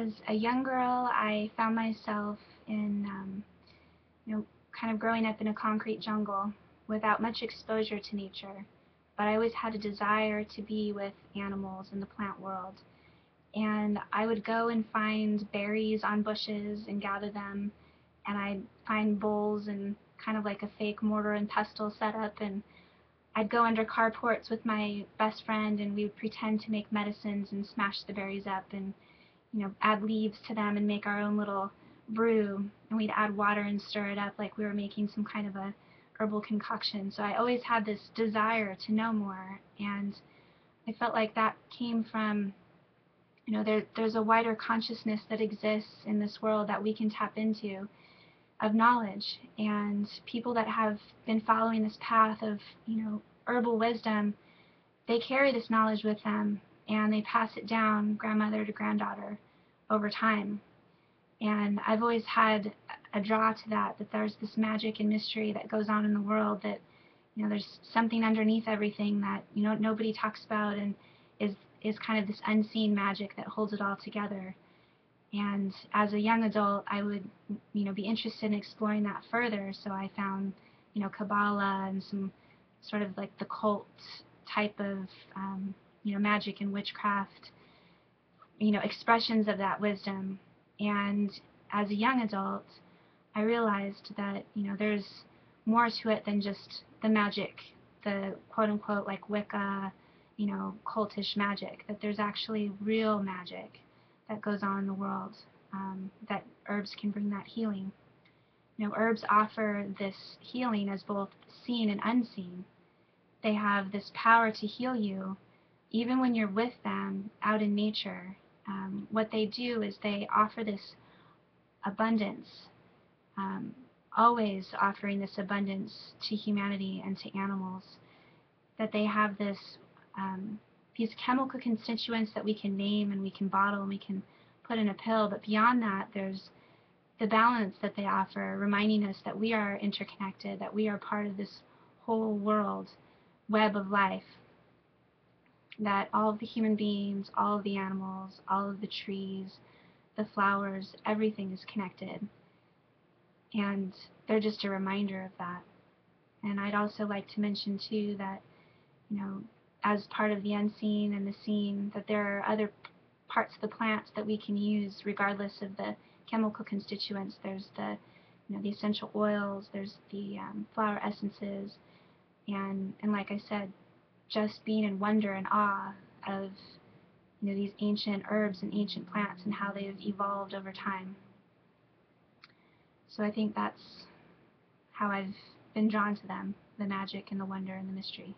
As a young girl, I found myself in, kind of growing up in a concrete jungle without much exposure to nature. But I always had a desire to be with animals in the plant world. And I would go and find berries on bushes and gather them, and I'd find bowls and kind of like a fake mortar and pestle setup, and I'd go under carports with my best friend, and we would pretend to make medicines and smash the berries up and add leaves to them and make our own little brew, and we'd add water and stir it up like we were making some kind of a herbal concoction. So I always had this desire to know more, and I felt like that came from, there's a wider consciousness that exists in this world that we can tap into of knowledge, and people that have been following this path of, herbal wisdom, they carry this knowledge with them and they pass it down grandmother to granddaughter over time. And I've always had a draw to that there's this magic and mystery that goes on in the world, that there's something underneath everything that nobody talks about, and is kind of this unseen magic that holds it all together. And as a young adult, I would be interested in exploring that further. So I found Kabbalah and some sort of like the cult type of magic and witchcraft, expressions of that wisdom. And as a young adult, I realized that there's more to it than just the magic, the quote-unquote like Wicca, cultish magic, that there's actually real magic that goes on in the world, that herbs can bring that healing. Herbs offer this healing as both seen and unseen. They have this power to heal you even when you're with them out in nature. What they do is they offer this abundance, always offering this abundance to humanity and to animals, that they have these chemical constituents that we can name and we can bottle and we can put in a pill, but beyond that, there's the balance that they offer, reminding us that we are interconnected, that we are part of this whole world web of life, that all of the human beings, all of the animals, all of the trees, the flowers, everything is connected. And they're just a reminder of that. And I'd also like to mention too that, as part of the unseen and the seen, that there are other parts of the plant that we can use regardless of the chemical constituents. There's the essential oils, there's the flower essences, and like I said, just being in wonder and awe of these ancient herbs and ancient plants and how they've evolved over time. So I think that's how I've been drawn to them, the magic and the wonder and the mystery.